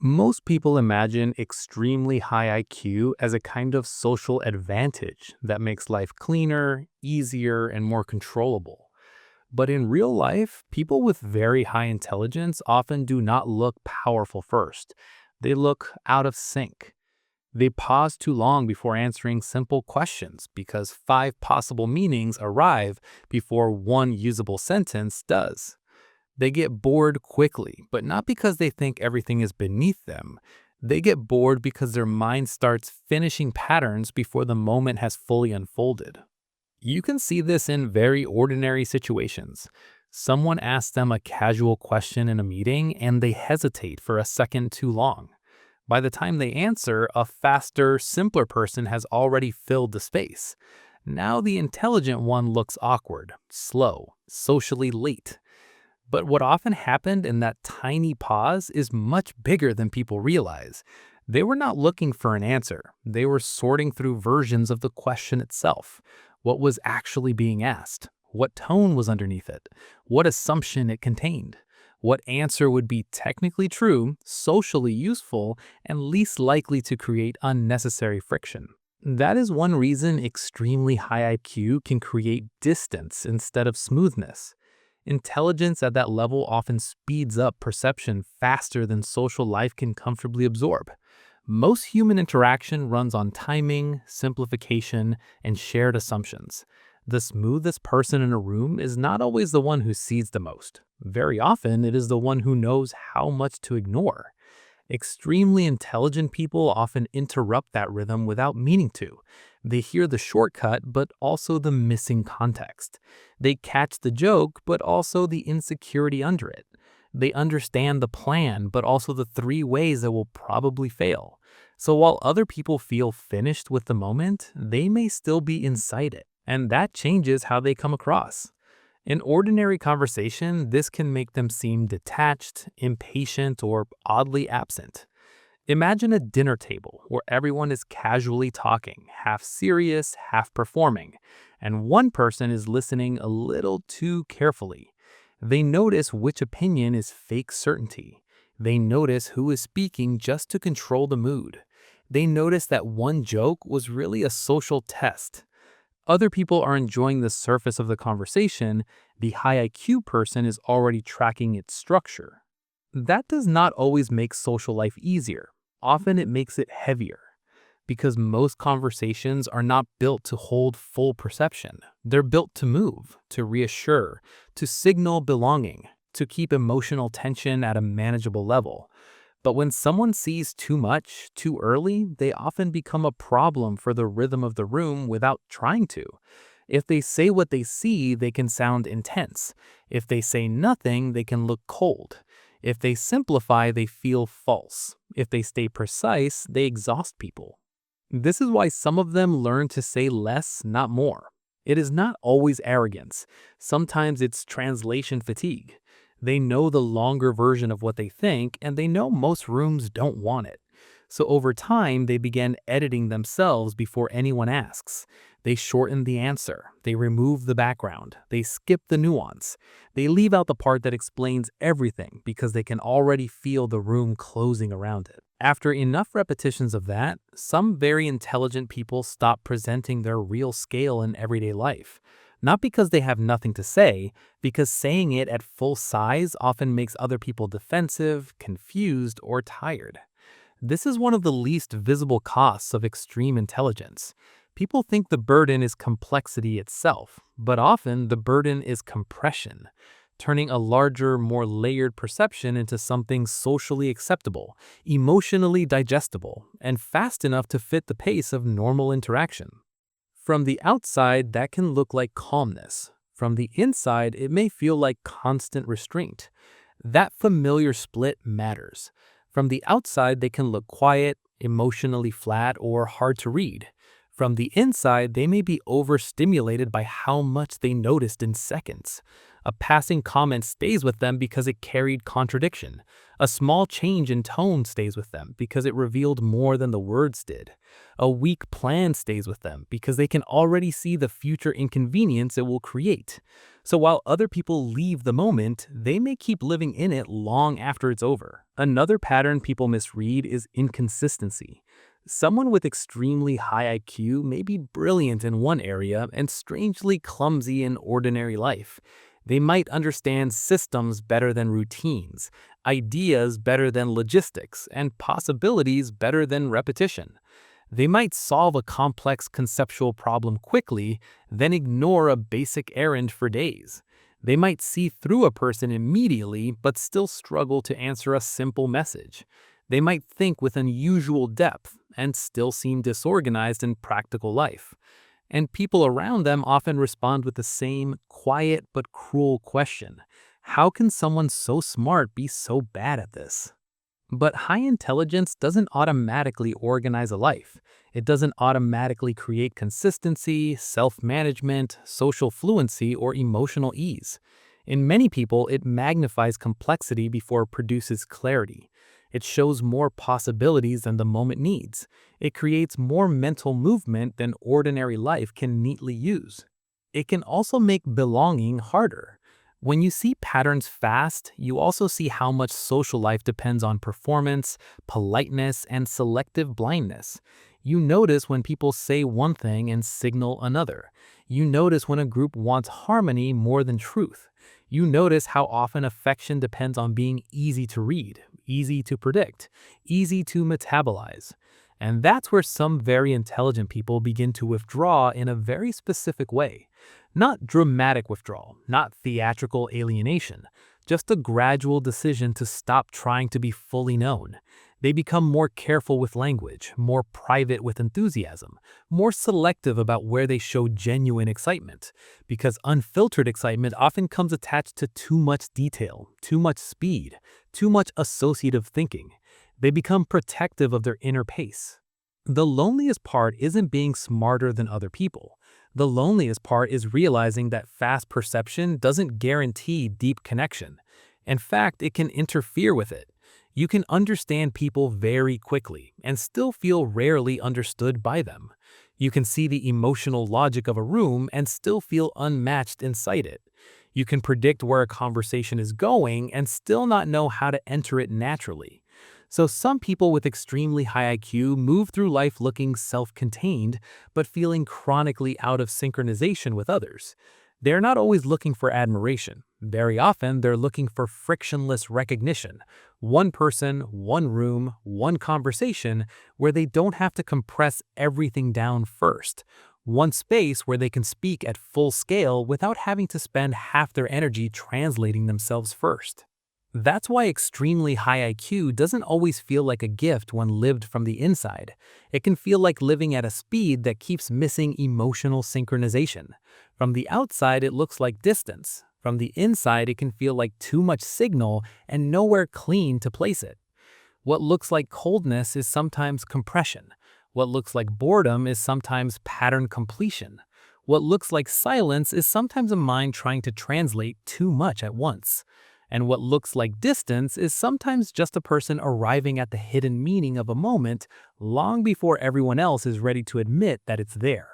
Most people imagine extremely high IQ as a kind of social advantage that makes life cleaner, easier, and more controllable. But in real life, people with very high intelligence often do not look powerful first. They look out of sync. They pause too long before answering simple questions because five possible meanings arrive before one usable sentence does. They get bored quickly, but not because they think everything is beneath them. They get bored because their mind starts finishing patterns before the moment has fully unfolded. You can see this in very ordinary situations. Someone asks them a casual question in a meeting and they hesitate for a second too long. By the time they answer, a faster, simpler person has already filled the space. Now the intelligent one looks awkward, slow, socially late. But what often happened in that tiny pause is much bigger than people realize. They were not looking for an answer. They were sorting through versions of the question itself. What was actually being asked? What tone was underneath it? What assumption it contained? What answer would be technically true, socially useful, and least likely to create unnecessary friction? That is one reason extremely high IQ can create distance instead of smoothness. Intelligence at that level often speeds up perception faster than social life can comfortably absorb. Most human interaction runs on timing, simplification, and shared assumptions. The smoothest person in a room is not always the one who sees the most. Very often, it is the one who knows how much to ignore. Extremely intelligent people often interrupt that rhythm without meaning to. They hear the shortcut, but also the missing context. They catch the joke, but also the insecurity under it. They understand the plan, but also the three ways it will probably fail. So while other people feel finished with the moment, they may still be inside it, and that changes how they come across. In ordinary conversation, this can make them seem detached, impatient, or oddly absent. Imagine a dinner table where everyone is casually talking, half serious, half performing, and one person is listening a little too carefully. They notice which opinion is fake certainty. They notice who is speaking just to control the mood. They notice that one joke was really a social test. Other people are enjoying the surface of the conversation. The high IQ person is already tracking its structure. That does not always make social life easier. Often it makes it heavier. Because most conversations are not built to hold full perception. They're built to move, to reassure, to signal belonging, to keep emotional tension at a manageable level. But when someone sees too much, too early, they often become a problem for the rhythm of the room without trying to. If they say what they see, they can sound intense. If they say nothing, they can look cold. If they simplify, they feel false. If they stay precise, they exhaust people. This is why some of them learn to say less, not more. It is not always arrogance. Sometimes it's translation fatigue. They know the longer version of what they think, and they know most rooms don't want it. So over time, they begin editing themselves before anyone asks. They shorten the answer. They remove the background. They skip the nuance. They leave out the part that explains everything because they can already feel the room closing around it. After enough repetitions of that, some very intelligent people stop presenting their real scale in everyday life. Not because they have nothing to say, because saying it at full size often makes other people defensive, confused, or tired. This is one of the least visible costs of extreme intelligence. People think the burden is complexity itself, but often the burden is compression, turning a larger, more layered perception into something socially acceptable, emotionally digestible, and fast enough to fit the pace of normal interaction. From the outside, that can look like calmness. From the inside, it may feel like constant restraint. That familiar split matters. From the outside, they can look quiet, emotionally flat, or hard to read. From the inside, they may be overstimulated by how much they noticed in seconds. A passing comment stays with them because it carried contradiction. A small change in tone stays with them because it revealed more than the words did. A weak plan stays with them because they can already see the future inconvenience it will create. So while other people leave the moment, they may keep living in it long after it's over. Another pattern people misread is inconsistency. Someone with extremely high IQ may be brilliant in one area and strangely clumsy in ordinary life. They might understand systems better than routines, ideas better than logistics, and possibilities better than repetition. They might solve a complex conceptual problem quickly, then ignore a basic errand for days. They might see through a person immediately, but still struggle to answer a simple message. They might think with unusual depth and still seem disorganized in practical life. And people around them often respond with the same quiet but cruel question: how can someone so smart be so bad at this? But high intelligence doesn't automatically organize a life. It doesn't automatically create consistency, self-management, social fluency, or emotional ease. In many people, it magnifies complexity before it produces clarity. It shows more possibilities than the moment needs. It creates more mental movement than ordinary life can neatly use. It can also make belonging harder. When you see patterns fast, you also see how much social life depends on performance, politeness, and selective blindness. You notice when people say one thing and signal another. You notice when a group wants harmony more than truth. You notice how often affection depends on being easy to read, easy to predict, easy to metabolize. And that's where some very intelligent people begin to withdraw in a very specific way. Not dramatic withdrawal, not theatrical alienation, just a gradual decision to stop trying to be fully known. They become more careful with language, more private with enthusiasm, more selective about where they show genuine excitement, because unfiltered excitement often comes attached to too much detail, too much speed, too much associative thinking. They become protective of their inner pace. The loneliest part isn't being smarter than other people. The loneliest part is realizing that fast perception doesn't guarantee deep connection. In fact, it can interfere with it. You can understand people very quickly and still feel rarely understood by them. You can see the emotional logic of a room and still feel unmatched inside it. You can predict where a conversation is going and still not know how to enter it naturally. So some people with extremely high IQ move through life looking self-contained, but feeling chronically out of synchronization with others. They're not always looking for admiration. Very often, they're looking for frictionless recognition. One person, one room, one conversation where they don't have to compress everything down first. One space where they can speak at full scale without having to spend half their energy translating themselves first. That's why extremely high IQ doesn't always feel like a gift when lived from the inside. It can feel like living at a speed that keeps missing emotional synchronization. From the outside, it looks like distance. From the inside, it can feel like too much signal and nowhere clean to place it. What looks like coldness is sometimes compression. What looks like boredom is sometimes pattern completion. What looks like silence is sometimes a mind trying to translate too much at once. And what looks like distance is sometimes just a person arriving at the hidden meaning of a moment long before everyone else is ready to admit that it's there.